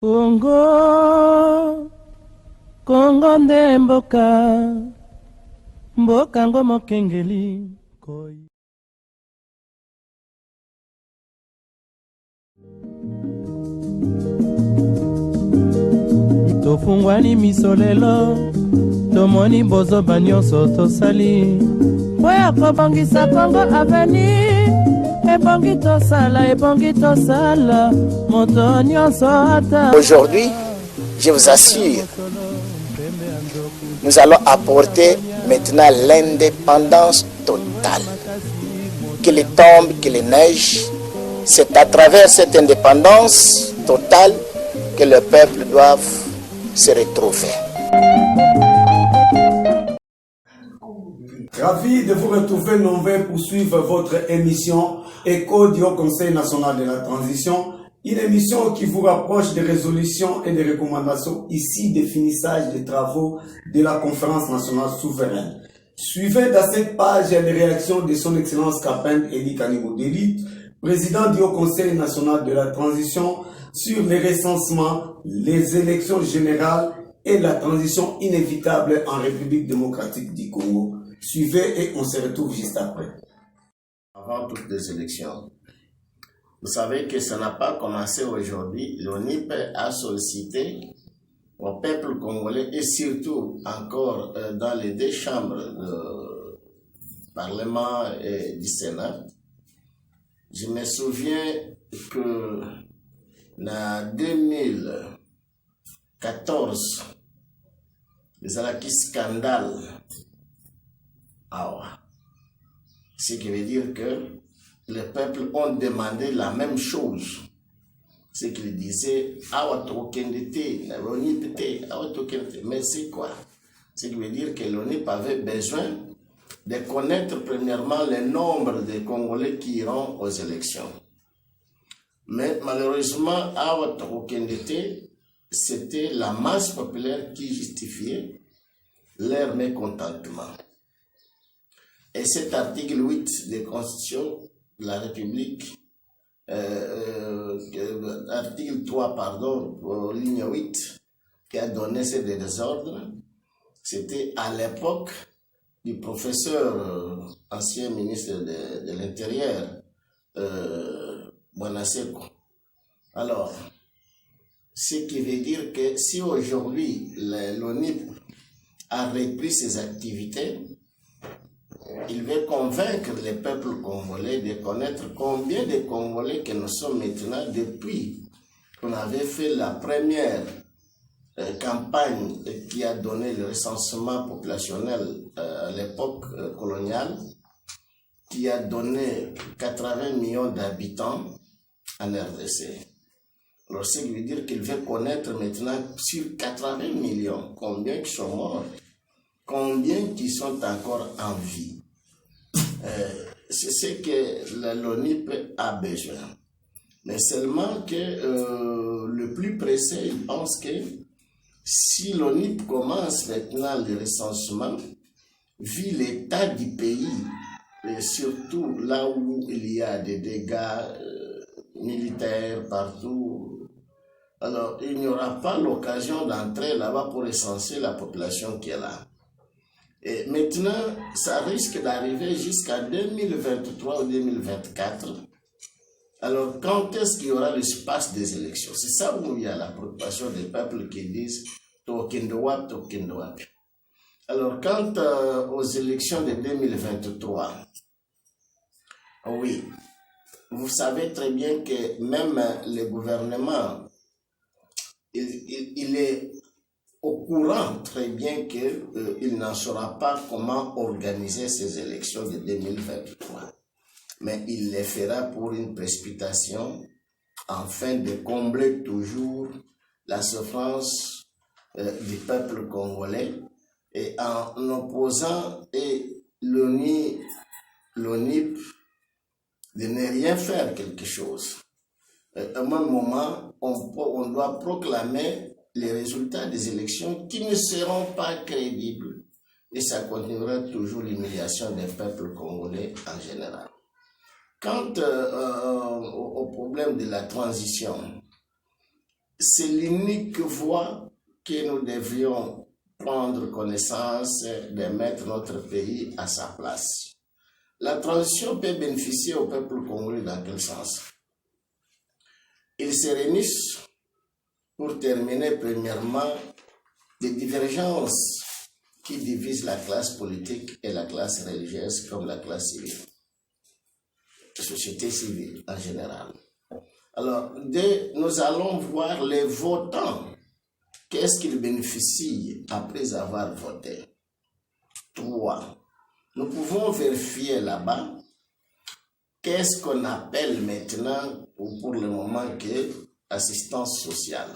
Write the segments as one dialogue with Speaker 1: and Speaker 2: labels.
Speaker 1: Congo, Congo nde mboka, mboka ngo mokengeli koi. Tofungwani misolelo, tomoni bozoba nyonso tosali. Boya kobongisa Congo aveni, ebongi tosala, moto nyonso ata.
Speaker 2: Aujourd'hui, je vous assure, nous allons apporter maintenant l'indépendance totale. Qu'il tombe, qu'il neige, c'est à travers cette indépendance totale que le peuple doit se retrouver.
Speaker 3: Ravi de vous retrouver nombreux pour suivre votre émission Écho du Haut Conseil national de la transition, une émission qui vous rapproche des résolutions et des recommandations ici des finissages des travaux de la conférence nationale souveraine. Suivez dans cette page les réactions de son Excellence Captain Edi Kanibou Deli, président du Haut Conseil national de la transition, sur les recensements, les élections générales et la transition inévitable en République démocratique du Congo. Suivez et on se retrouve juste après.
Speaker 2: Avant toutes les élections, vous savez que ça n'a pas commencé aujourd'hui. L'ONIP a sollicité au peuple congolais et surtout encore dans les deux chambres du Parlement et du Sénat. Je me souviens que en 2014, les Alaki scandale. Ce qui veut dire que les peuples ont demandé la même chose. Ce qu'ils disaient, mais c'est quoi? Ce qui veut dire que l'ONIP avait besoin de connaître premièrement le nombre de Congolais qui iront aux élections. Mais malheureusement, c'était la masse populaire qui justifiait leur mécontentement. Et cet article 8 de la Constitution de la République, article 3, pardon, ligne 8, qui a donné ces désordres, c'était à l'époque du professeur, ancien ministre de l'Intérieur, Bonaseko. Alors, ce qui veut dire que si aujourd'hui l'ONIP a repris ses activités, il veut convaincre les peuples congolais de connaître combien de Congolais que nous sommes maintenant depuis qu'on avait fait la première campagne qui a donné le recensement populationnel à l'époque coloniale, qui a donné 80 millions d'habitants en RDC. Alors, ce qui veut dire qu'il veut connaître maintenant sur 80 millions combien qui sont morts, combien qui sont encore en vie. C'est ce que l'ONIP a besoin. Mais seulement que le plus pressé, il pense que si l'ONIP commence maintenant le recensement, vu l'état du pays, et surtout là où il y a des dégâts militaires partout, alors il n'y aura pas l'occasion d'entrer là-bas pour recenser la population qui est là. Et maintenant, ça risque d'arriver jusqu'à 2023 ou 2024. Alors, quand est-ce qu'il y aura l'espace des élections? C'est ça où il y a la préoccupation des peuples qui disent Tokendowap, Tokendowap. Alors, quant aux élections de 2023, oui, vous savez très bien que même le gouvernement, il est au courant très bien qu'il n'en saura pas comment organiser ces élections de 2023. Mais il les fera pour une précipitation afin de combler toujours la souffrance du peuple congolais et en opposant l'ONIP de ne rien faire quelque chose. À un moment, on doit proclamer les résultats des élections qui ne seront pas crédibles et ça continuera toujours l'humiliation des peuples congolais en général. Quant au problème de la transition, c'est l'unique voie que nous devrions prendre connaissance de mettre notre pays à sa place. La transition peut bénéficier au peuple congolais dans quel sens? Ils se réunissent pour terminer premièrement des divergences qui divisent la classe politique et la classe religieuse comme la classe civile, la société civile en général. Alors, nous allons voir les votants. Qu'est-ce qu'ils bénéficient après avoir voté? 3. Nous pouvons vérifier là-bas qu'est-ce qu'on appelle maintenant, ou pour le moment, que assistance sociale.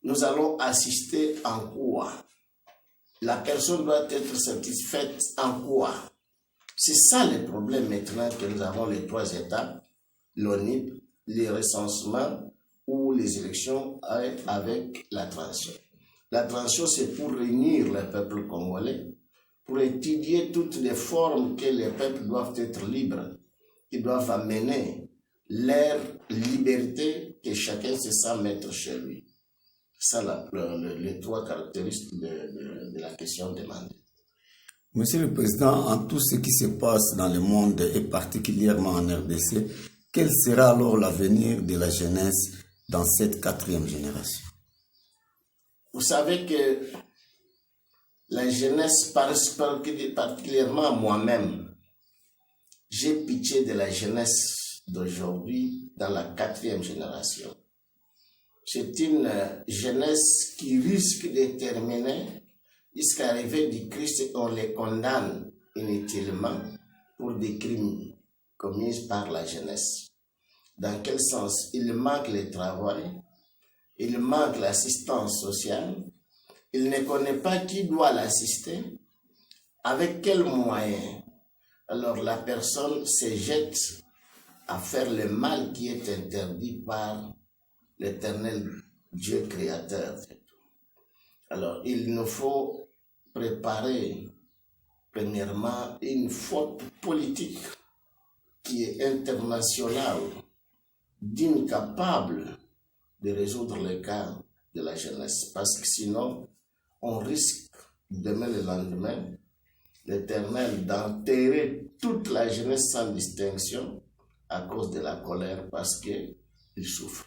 Speaker 2: Nous allons assister en quoi? La personne doit être satisfaite en quoi? C'est ça le problème maintenant que nous avons les 3 étapes, l'ONIP, les recensements ou les élections avec la transition. La transition, c'est pour réunir le peuple congolais, pour étudier toutes les formes que les peuples doivent être libres, qui doivent amener leur liberté que chacun se sent mettre chez lui. C'est ça les 3 caractéristiques de la question demandée.
Speaker 3: Monsieur le Président, en tout ce qui se passe dans le monde et particulièrement en RDC, quel sera alors l'avenir de la jeunesse dans cette 4e génération?
Speaker 2: Vous savez que la jeunesse, particulièrement moi-même, j'ai pitié de la jeunesse d'aujourd'hui dans la 4e génération. C'est une jeunesse qui risque de terminer jusqu'à l'arrivée du Christ et on les condamne inutilement pour des crimes commis par la jeunesse. Dans quel sens? Il manque le travail, il manque l'assistance sociale, il ne connaît pas qui doit l'assister, avec quels moyens. Alors la personne se jette à faire le mal qui est interdit par l'Éternel Dieu créateur. Alors il nous faut préparer premièrement une faute politique qui est internationale, d'incapable de résoudre les cas de la jeunesse. Parce que sinon, on risque, demain le lendemain, l'Éternel d'enterrer toute la jeunesse sans distinction à cause de la colère parce qu'il souffre.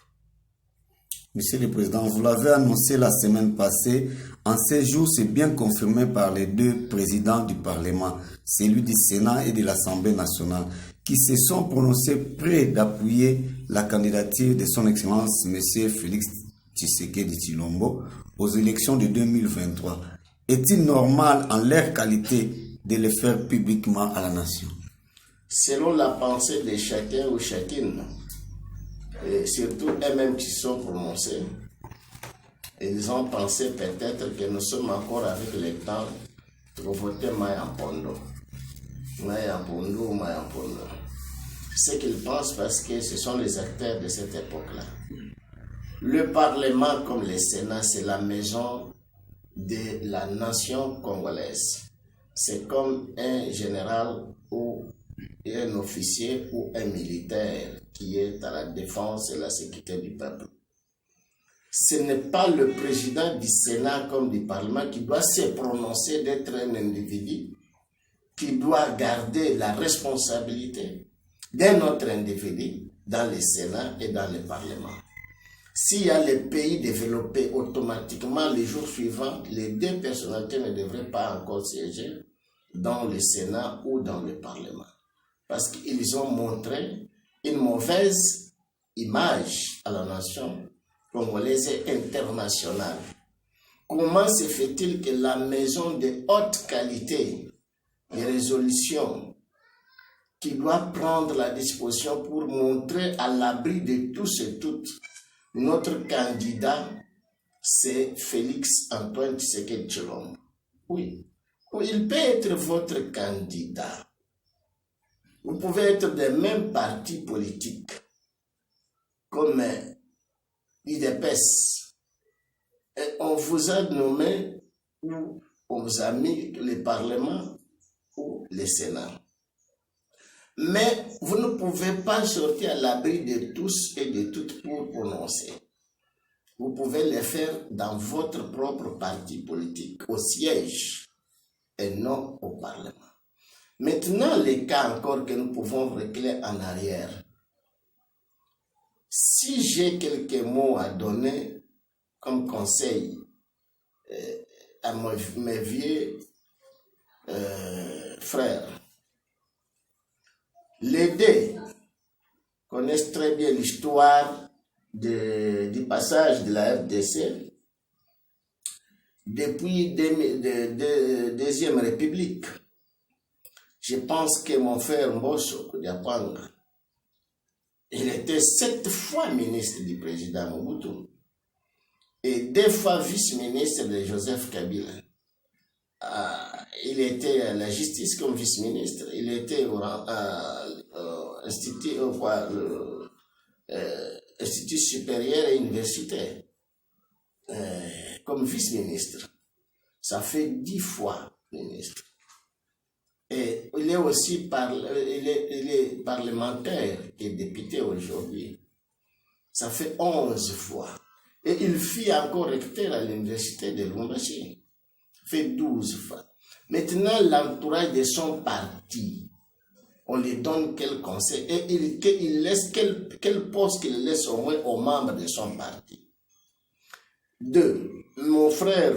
Speaker 3: Monsieur le Président, vous l'avez annoncé la semaine passée, en ces jours, c'est bien confirmé par les 2 présidents du Parlement, celui du Sénat et de l'Assemblée nationale, qui se sont prononcés prêts d'appuyer la candidature de son Excellence M. Félix Tshisekedi Tshilombo aux élections de 2023. Est-il normal en leur qualité de le faire publiquement à la nation?
Speaker 2: Selon la pensée de chacun ou chacune, et surtout eux-mêmes qui sont prononcés, ils ont pensé peut-être que nous sommes encore avec le temps pour voter Mayampondo. Ce qu'ils pensent parce que ce sont les acteurs de cette époque-là. Le Parlement comme le Sénat, c'est la maison de la nation congolaise. C'est comme un général ou un officier ou un militaire qui est à la défense et la sécurité du peuple. Ce n'est pas le président du Sénat comme du Parlement qui doit se prononcer d'être un individu qui doit garder la responsabilité d'un autre individu dans le Sénat et dans le Parlement. S'il y a les pays développés, automatiquement, les jours suivants, les 2 personnalités ne devraient pas encore siéger dans le Sénat ou dans le Parlement. Parce qu'ils ont montré une mauvaise image à la nation congolaise et internationale. Comment se fait-il que la maison de haute qualité de résolution qui doit prendre la disposition pour montrer à l'abri de tous et toutes notre candidat, c'est Félix Antoine Tshisekedi Tshilombo. Oui, il peut être votre candidat. Vous pouvez être des mêmes partis politiques, comme l'IDPS. Et on vous a nommé, ou on vous a mis le Parlement ou le Sénat. Mais vous ne pouvez pas sortir à l'abri de tous et de toutes pour prononcer. vous pouvez les faire dans votre propre parti politique, au siège, et non au Parlement. Maintenant, les cas encore que nous pouvons reculer en arrière. Si j'ai quelques mots à donner comme conseil à mes vieux frères, les deux connaissent très bien l'histoire du passage de la RDC depuis la Deuxième République. Je pense que mon frère Mbosso Diapanga, il était 7 fois ministre du président Mobutu et 2 fois vice-ministre de Joseph Kabila. Il était à la justice comme vice-ministre, il était au Institut supérieur et universitaire comme vice-ministre. Ça fait 10 fois ministre. Et il est aussi il est parlementaire et député aujourd'hui. Ça fait 11 fois. Et il fut encore recteur à l'université de Lubumbashi. Ça fait 12 fois. Maintenant, l'entourage de son parti, on lui donne quel conseil et il laisse quel poste qu'il laisse au moins aux membres de son parti. 2. Mon frère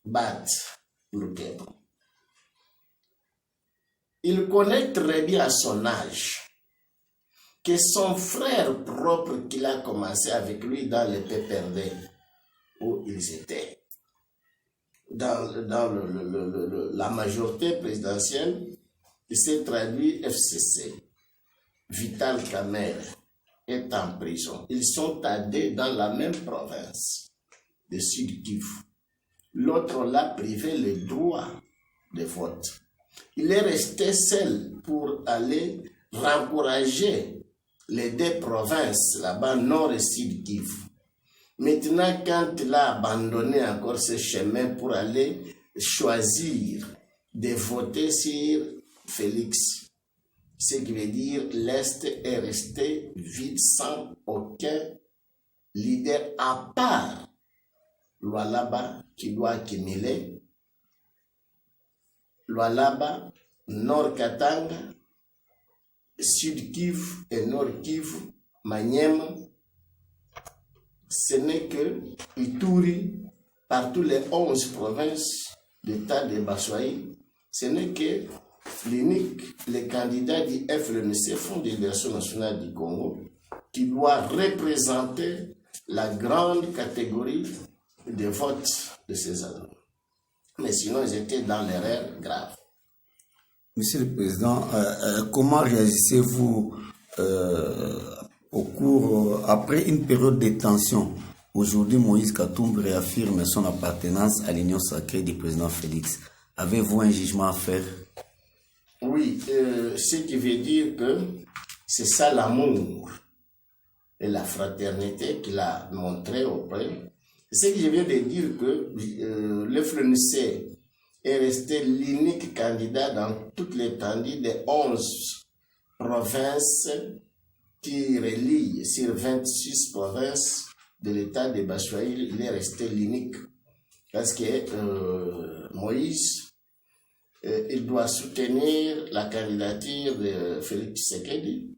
Speaker 2: Bat Lukebo, il connaît très bien à son âge que son frère propre qu'il a commencé avec lui dans le PPRD où ils étaient, dans la majorité présidentielle, il s'est traduit FCC. Vital Kamerhe est en prison. Ils sont à 2 dans la même province de Sud Kivu. L'autre l'a privé le droit de vote. Il est resté seul pour aller rencourager les 2 provinces, là-bas, Nord et Sud Kivu. Maintenant, quand il a abandonné encore ce chemin pour aller choisir de voter sur Félix, ce qui veut dire l'Est est resté vide sans aucun leader à part Lualaba qui doit accumuler, Lualaba, Nord Katanga, Sud Kivu et Nord Kivu, Maniema. Ce n'est que Ituri, partout les 11 provinces d'État de Baswaï, ce n'est que l'unique, les candidats du FLNC, Fonds de libération nationale du Congo, qui doit représenter la grande catégorie de vote de ces endroits. Mais sinon, ils étaient dans l'erreur grave.
Speaker 3: Monsieur le Président, comment réagissez-vous après une période de tension? Aujourd'hui, Moïse Katumbi réaffirme son appartenance à l'union sacrée du président Félix. Avez-vous un jugement à faire?
Speaker 2: Oui, ce qui veut dire que c'est ça l'amour et la fraternité qu'il a montré auprès. C'est ce que je viens de dire que le FLNC est resté l'unique candidat dans toute l'étendue des 11 provinces qui relient sur 26 provinces de l'état de Baswaïl. Il est resté l'unique parce que Moïse, il doit soutenir la candidature de Félix Tshisekedi.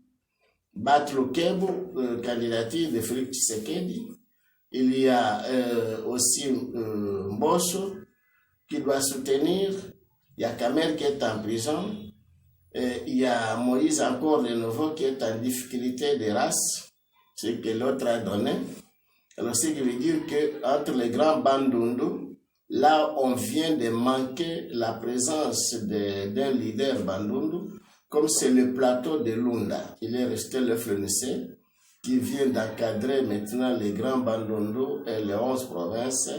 Speaker 2: Bat Lukebo, candidature de Félix Tshisekedi. Il y a aussi Mbosso qui doit soutenir. Il y a Kamerhe qui est en prison. Il y a Moïse encore de nouveau qui est en difficulté de race, ce que l'autre a donné. Alors, ce qui veut dire qu'entre les grands Bandundu, là, on vient de manquer la présence d'un leader Bandundu, comme c'est le plateau de Lunda. Il est resté le FLNC, qui vient d'encadrer maintenant les grands Bandundu et les 11 provinces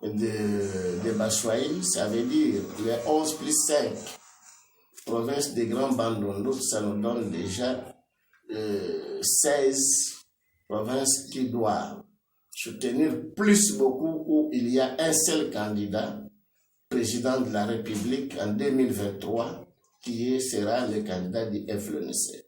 Speaker 2: de Baswaïl. Ça veut dire les 11 plus 5 provinces des grands Bandundu, ça nous donne déjà 16 provinces qui doivent soutenir plus beaucoup où il y a un seul candidat, président de la République en 2023, qui sera le candidat du FLNC.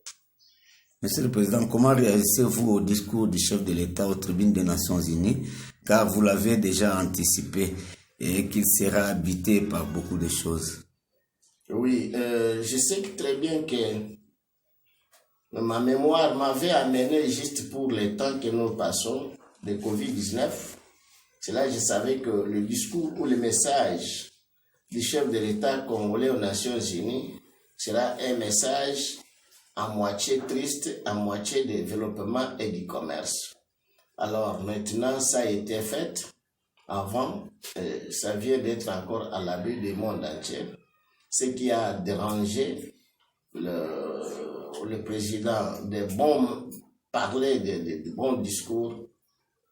Speaker 4: Monsieur le Président, comment réagissez-vous au discours du chef de l'État aux tribunes des Nations Unies, car vous l'avez déjà anticipé et qu'il sera habité par beaucoup de choses?
Speaker 2: Oui, je sais très bien que ma mémoire m'avait amené juste pour le temps que nous passons de Covid-19. C'est là que je savais que le discours ou le message du chef de l'État congolais aux Nations Unies sera un message à moitié triste, à moitié développement et du commerce. Alors maintenant, ça a été fait. Avant, ça vient d'être encore à l'abri du monde entier. Ce qui a dérangé le président de parler de bons discours,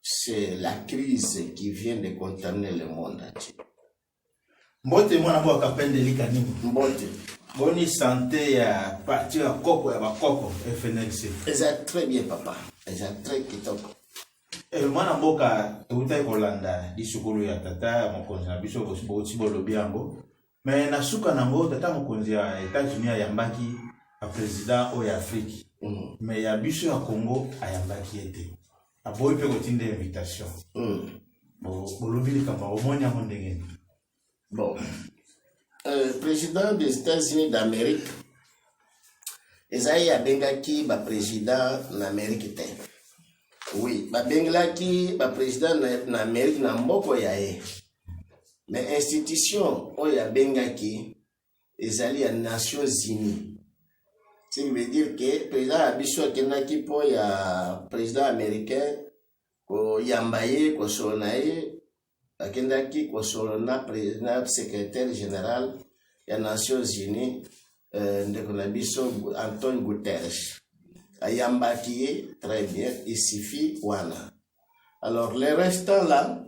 Speaker 2: c'est la crise qui vient de contaminer le monde entier.
Speaker 5: Mbote mwana mwa kapende likanini.
Speaker 2: Mbote.
Speaker 5: Boni santé ya parti ya koko ya bakoko FNLC.
Speaker 2: Eza très bien papa. Eza très kitoko.
Speaker 5: Mwana mboka tutai kolanda disukulu ya tata mokonzi na biso boti bolobi yango. Mais na suka nango tata mokonzi ya États-Unis ayambaki a président o ya Afrique. Mais ya biso ya Congo ayambaki ete. Aboyi pe kotinde invitation. Bolobi likamba omoni yango ndenge.
Speaker 2: Bon. Président des États-Unis d'Amérique, Esaïe Abengaki, président d'Amérique. Oui, Bengaki, président d'Amérique, n'a pas yaé. Mais institution, Oya Bengaki, Esaïe à Nations Unies. Ce qui veut dire que le président Abiswa Kenaki pour le président américain, ko Yambaye, ko Sonaye, Kendaki Kosolona, président secrétaire général des Nations Unies, de Antonio Guterres. Ayambaki, très bien, il suffit, voilà. Alors, les restants là,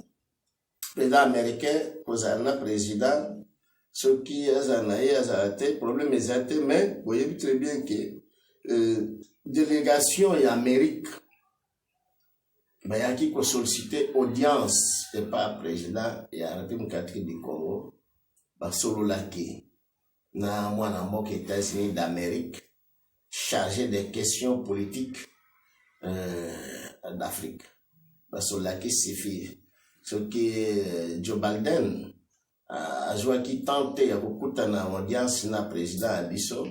Speaker 2: président américain, président, ceux qui ont été, problème est mais vous voyez très bien que délégation et Amérique, il y a qui sollicité audience et pas président et a République catholique du Congo solo laki na mwana mboka États-Unis d'Amérique chargé des questions politiques d'Afrique solo laki suffit ce qui Joe Biden a joué qui tenté à beaucoup en audience na président Abisso.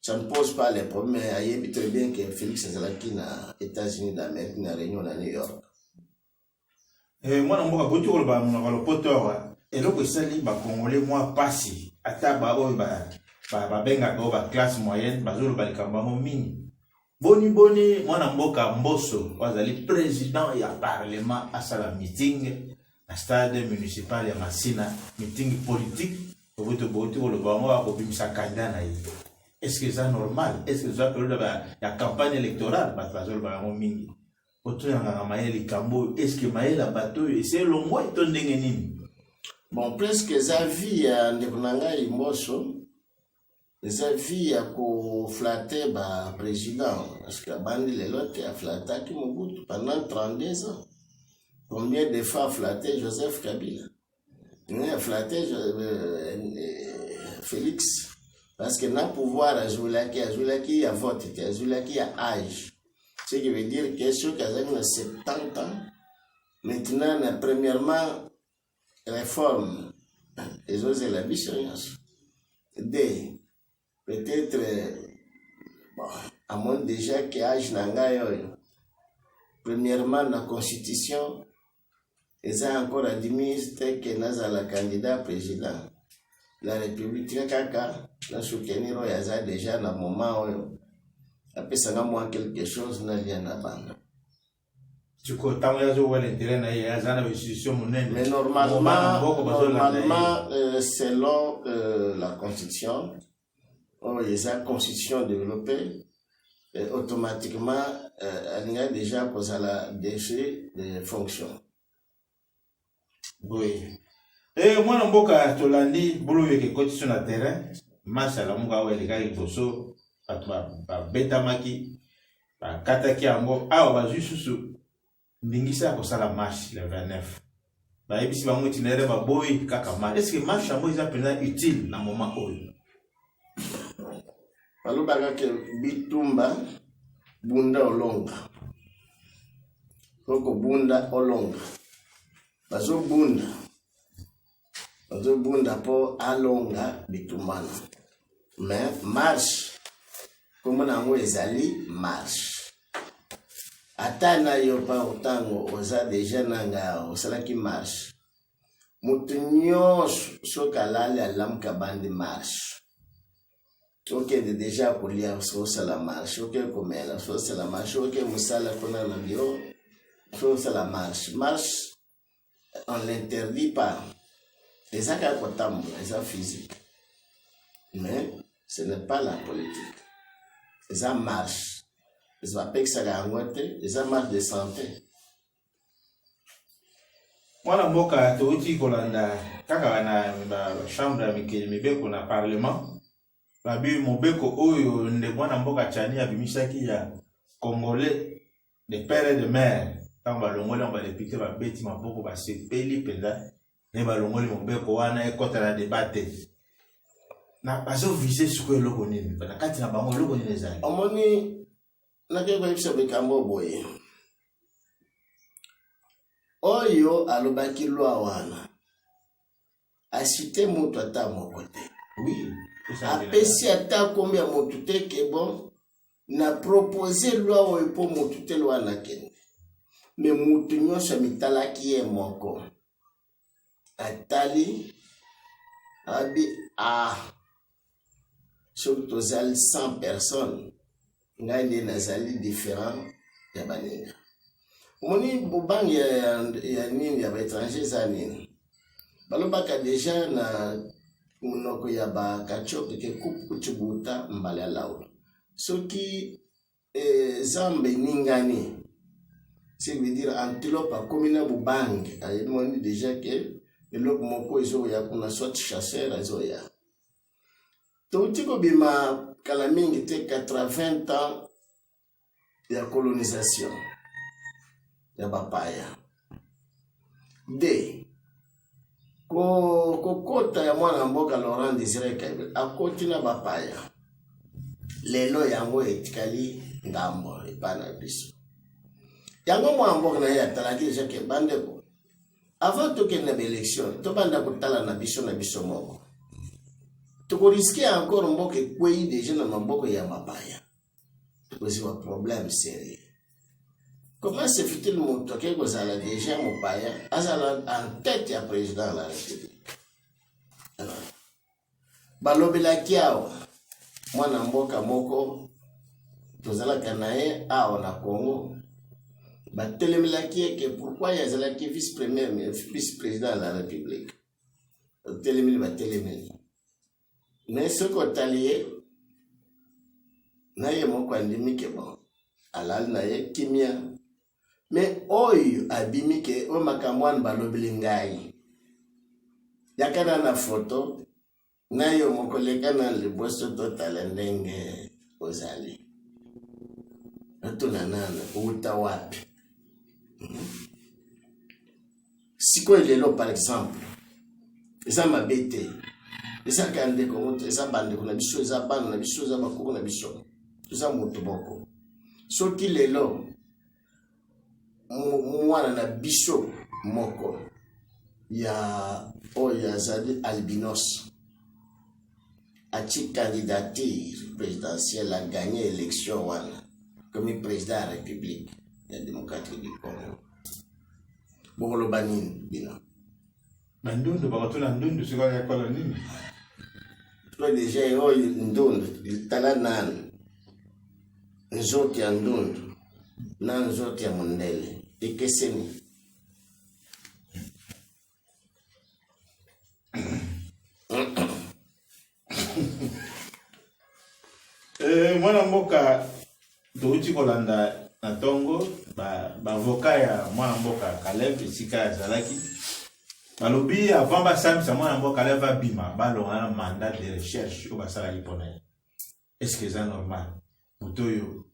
Speaker 2: Ça ne pose pas les problèmes, mais il y a très bien que Félix Zalaki na États-Unis d'Amérique na réunion à New York.
Speaker 5: Moi, je suis beaucoup de poteur. Et donc, c'est li ba Congolais moi passé. Ata ba o ba benga ba classe moyenne, ba zolo ba likamba mo mini. Boni moi na mboka Mboso, wazali président ya parlement à sa meeting à stade municipal ya Masina, meeting politique. Oboto le bango a obimisa candidat na yi. Est-ce que c'est normal? Est-ce que ça peut la campagne électorale parce que ba mo mingi. Oto ya ngamaeli kambo, est-ce que maela bateau et c'est le moins ton ndengenini.
Speaker 2: Bon, presque les avis de Imboso, les avis à flatter le président, parce que Bandi Lelote a flatté Mobutu pendant 32 ans. Combien de fois a flatté Joseph Kabila? Il a flatté Félix, parce que n'a pouvoir à Zoulaki a voté, à Zoulaki a âge. Ce qui veut dire que ceux qui ont 70 ans, maintenant, premièrement, réforme les autres la mission D peut-être bon, à moins déjà que âge n'anga premièrement la constitution ils ont encore administré que naza la candidat président la république kaka la soutenir yaza déjà na moment après ça moins quelque chose n'a rien à bande. Mais normalement, selon la constitution, les constitutions développées, automatiquement, il y a déjà la déchet de fonction.
Speaker 5: Oui. Et moi, je suis Tolandi, boulot avec constitution à terrain, Masala Muga ou les gars, ils bossent, Betamaki, Kataki Ambo, juste Ndingisa ko sala marche le 29. Ba ebisi ba muti na reba boy kaka marche. Est-ce que marche ambo is appelé utile na moment oyo?
Speaker 2: Balobaka que Bitumba bunda olonga koko bunda olonga bazo bunda po alonga bitumana mais marche comme nango ezali marche ata na yo pa otango oza deja nanga osalaki marche mutu nyonso soki alali alamuka bandi marche okende deja kolia osala marche okende komela osala marche okende mosala kona na biro osala marche on l'interdit pas eza kaka kotambola eza physique mais ce n'est pas la politique eza marche ezapekisaka yango te eza marche de santé.
Speaker 5: Mwana mboka touti kolanda kaka na chambre ya mikili mibeko na parlement babi mobeko oyo nde mwana mboka chani abimisaki ya congolais de père et de mère tant balongoli on va député ba beti maboko ba sepeli penda ne balongoli mobeko wana ekota na débat na bazo viser ce que loko nini na kati na bango loko nini ezali
Speaker 2: omoni na ke ko ibisa bekambo boye oyo alobaki lwa wana asite mutu ata moko te
Speaker 5: oui
Speaker 2: apesi ata kombi ya mutu te ke bon na propose lwa oyo po mutu te lwa na kende me mutu nyonso mitalaki ye moko atali abi soki tozali 100 personnes ngai nde nazali différent ya baninga omoni bobangi ya nini ya baétranger eza nini balobaka deja na monoko ya bakachoke ke kuchibuta mbala ya laulu soki zambe ningani ça veut dire antilope akomi na bobangi ayemoni deja ke eloko moko ezoya kuna soit chasseur ezoya touti kobima kala mingi te 80 ans ya colonisation ya bapaya de kokota ya mwana mboka Laurent Désiré Kabila akoti na bapaya lelo yango etikali ngambo epana biso yango mwana mboka na ye atalaki deja ke bandeko avant tokende na élection tobanda kotala na biso moko tokoriske encore mboka ekwei deja na maboko ya mapaya tokoziwa problème sérieux. Comment se fait-il moto ke kozala deja mopaya azala en tête ya président de la République? Alors balobelaki awa mwana mboka moko tozalaka na ye awa na Congo batelemelaki eke pourquoi yazalaki vice-président de la République telemeli batelemeli mais soki otali ye na ye moko andimi ke bon alali na ye kimia mais oyo abimi ke o makambo wana balobeli ngai yakana na foto na yo moko leka na liboso totala ndenge ozali atuna nana uta wapi siko lelo par exemple eza mabete eza kande ko eza bande kuna biso eza bana na biso eza bakoko na biso eza moto boko soki lelo mwana na biso moko ya oyo azali albinos achi candidature présidentielle a gagné élection wana comme président de la République ya démocratique du Congo bokolo banini bino
Speaker 5: bandundu bakotuna ndundu sikola ya kola nini
Speaker 2: to déjà oyo ndundu tala nani nzoti ya ndundu na nzoti ya mondele ekeseni
Speaker 5: mwana mboka touti kolanda na tongo bavoka ya mwana mboka Caleb esika azalaki balobi avant basambisa mwana mboka Caleb abima balonga na mandat de recherche oyo basalaki mpona ye est-ce que eza normal moto oyo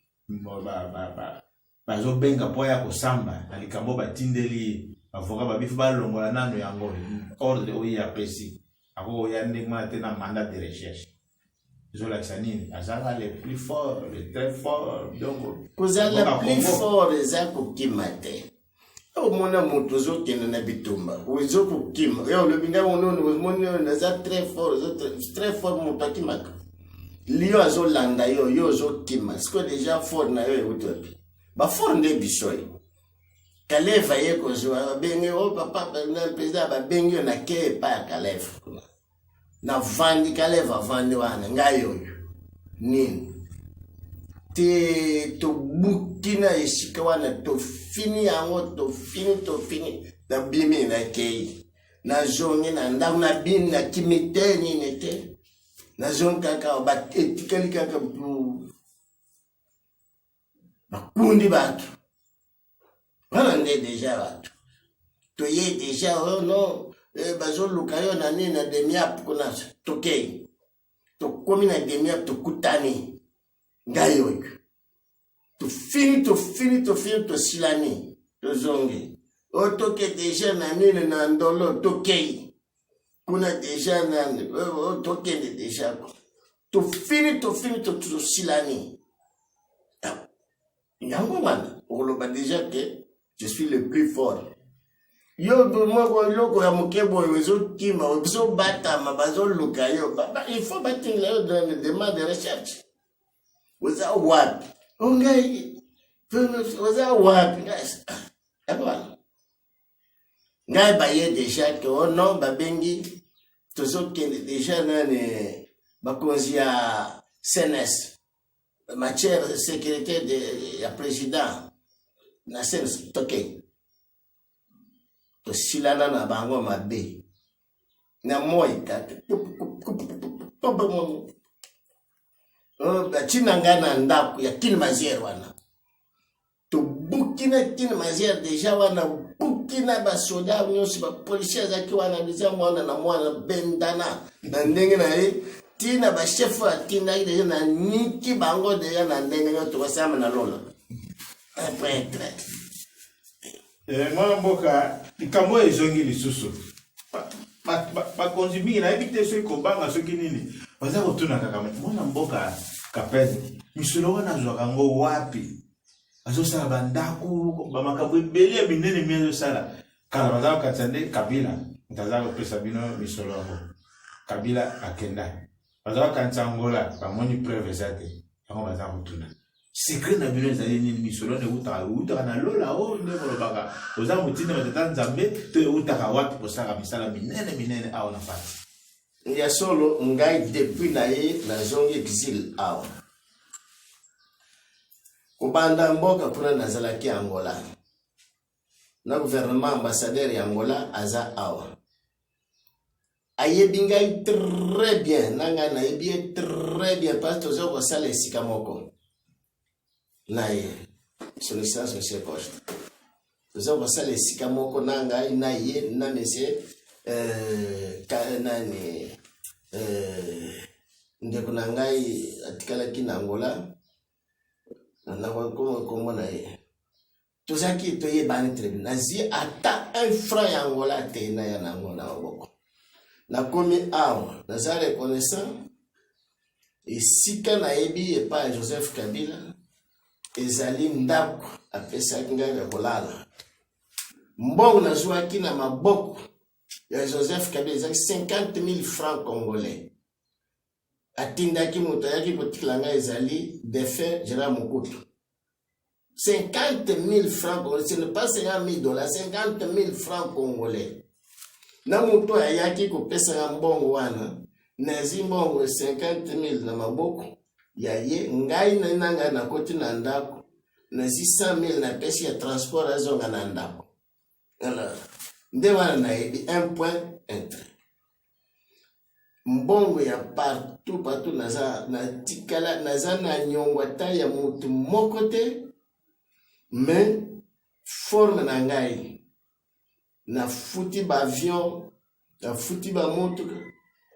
Speaker 5: bazobenga mpo ya kosamba na likambo batindeli bavoka babifu balongola nano yango ordre oyo apesi akokoya ndenge wana te na mandat de recherche ezolakisa nini azanga les plus forts les très forts donc
Speaker 2: kozala plus fort eza kokima te omona moto ozokende na bitumba ozokokima yo olobi ngai omoni naza très fort moto akimaka liyo azolanda yo ozokima siko deja fort na yo euti wapi bafort nde biso ye kaleva ye kozwa babenge o papa na président babengi yo na ke epa ya kaleva na vandi kaleva vandi wana ngai oyo nini te tobuki na esika wana tofini yango tofini nabimi na kei nazongi na ndako nabimi nakimi te nini te nazongi kaka baetikali kaka bakundi bato wana nde deja bato toye deja oh non bazoluka yo na nini na demiap kuna tokei tokomi na demiap tokutani ngai oyo tofini tosilani tozongi otoke deja na nini na ndolo tokei kuna deja nani tokende deja tofini tosilani yango wana okoloba deja ke je suis le plus fort yo moko loko ya mokebo oyo ezokima ezobatama bazoluka yo il faut batingela yo dans le demande de recherche oza wapi ongai oza wapi ngai baye deja ke o non babengi tozokende deja nani bakonzi ya CNS matière de sécurité ya président na CNS tokei tosilana na bango mabe na moi kaka batina ngai na ndako ya kini maziere wana tobukina kini maziere deja wana bukina basoda nyonso bapolisier azaki wana deja mwana na mwana bendana na ndenge na ye tina bashefu atindaki deja na niki bango deja na ndenge nyo tokosama na lola apretre
Speaker 5: mwana mboka likambo ezongi lisusu bakonzi mingi nayebi te soki kobanga soki nini baza kotuna kaka mwana mboka kapene misolo wana azwaka yango wapi azosala bandako bamakambo ebele ya minene mi azosala kala baza kokatisa nde kabila ntaza kopesa bino misolo yango kabila akenda baza kokanisa angola bamoni preuve eza te yango baza kotuna secret na bino ezali nini misolo ne utaka na lola o nde kolobaka oza motinda batata nzambe to eutaka wapi kosala misala minene awa na pati
Speaker 2: ya solo ngai depuis na ye nazongi exil awa kobanda mboka kuna nazalaki Angola na gouvernement ambassadeur ya Angola aza awa ayebi ngai très bien nanga nayebi très bien parce que toza kosala esika moko na ye son excellence monsieur Costa toza kosala esika moko na ngai na ye na monsieur nani ndeko na ngai atikalaki na Angola na kombo na ye tozaki toyebani très bien nazi ata un franc ya Angola te na ya nango na maboko nakomi awa naza reconnaissant esika nayebi epa Joseph Kabila ezali ndako apesaki ngai ya kolala mbongo nazwaki na maboko ya Joseph Kabila ezaki 50,000 francs congolais atindaki moto ayaki kotikela ngai ezali défunt Gérard Mokutu 50,000 francs congolais, ce n'est pas 50,000 dollars, 50,000 francs congolais na moto ayaki kopesa mbongo wana nazi mbongo 50,000 na maboko ya ye ngai na nanga na koti na ndako nazi 100,000 na pesi ya transport azonga na ndako alors nde wana nayebi un point intérêt mbongo ya partout naza na tikala naza na nyongwa ta ya mutu moko te mais forme na ngai na futi ba avion na futi ba motuka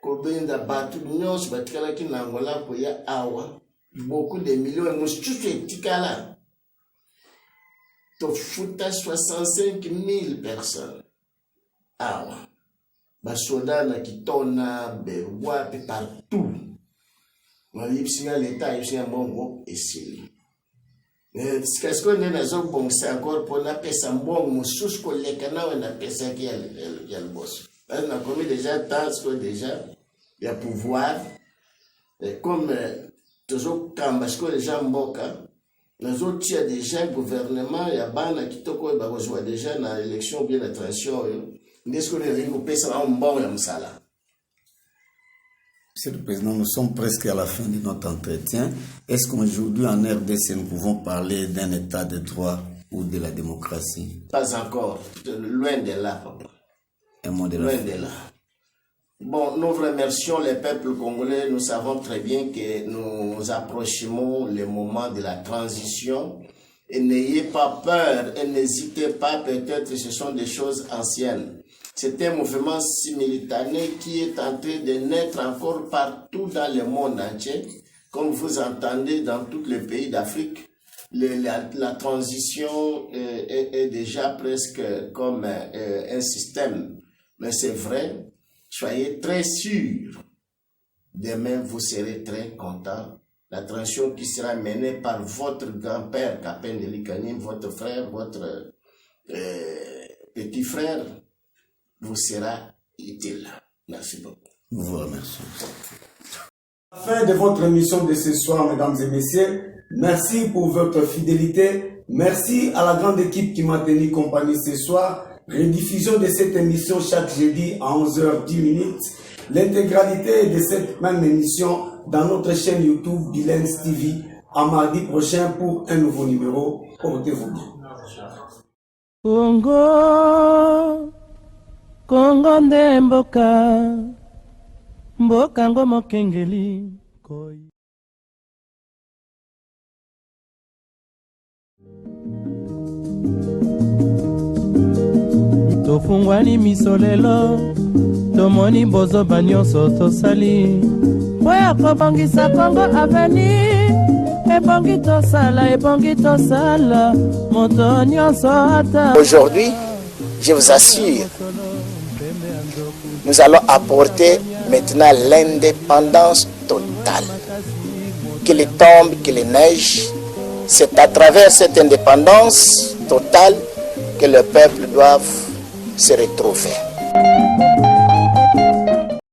Speaker 2: kobenda batu nyonso batikalaki na Angola po ya awa beaucoup de millions mosusu etikala to futa 65,000 personnes awa basoda na kitona bewapi partout l'État, il bon et c'est. Qu'est-ce qu'on est dans un bon, c'est encore pour la paix, c'est un bon, sous que les canaux, on a paix, c'est qu'il y a le boss. On a commis déjà tant que déjà, il y a pouvoir, comme toujours, quand parce que les gens moquent, nous autres, il y a déjà gouvernement, il y a ban qui toko, il y a déjà dans l'élection, bien la transition, n'est-ce qu'on est venu au pays, c'est un bon, comme ça là.
Speaker 4: Monsieur le Président, nous sommes presque à la fin de notre entretien. Est-ce qu'aujourd'hui, en RDC, nous pouvons parler d'un état de droit ou de la démocratie?
Speaker 2: Pas encore. Loin de là, papa.
Speaker 4: Loin
Speaker 2: de là. Bon, nous remercions les peuples congolais. Nous savons très bien que nous approchons le moment de la transition. Et n'ayez pas peur et n'hésitez pas, peut-être ce sont des choses anciennes. C'est un mouvement simultané qui est en train de naître encore partout dans le monde entier. Comme vous entendez dans tous les pays d'Afrique, la transition est déjà presque comme un système. Mais c'est vrai, soyez très sûrs. Demain, vous serez très contents. La transition qui sera menée par votre grand-père, Capin de Likanim, votre frère, votre petit frère, vous sera utile. Merci beaucoup.
Speaker 4: Nous vous remercions.
Speaker 3: À la fin de votre émission de ce soir, mesdames et messieurs, merci pour votre fidélité. Merci à la grande équipe qui m'a tenu compagnie ce soir. Rediffusion de cette émission chaque jeudi à 11h10. L'intégralité de cette même émission dans notre chaîne YouTube Bilens TV à mardi prochain pour un nouveau numéro. Portez-vous bien.
Speaker 1: Kongo nde mboka ngo mokengeli koi. Tofungwani misolelo tomoni bozoba nyonso tosali oya kobongisa Kongo aveni ebongi tosala moto nyonso ata.
Speaker 2: Aujourd'hui, je vous assure, nous allons apporter maintenant l'indépendance totale. Qu'il tombe, qu'il neige, c'est à travers cette indépendance totale que le peuple doit se retrouver.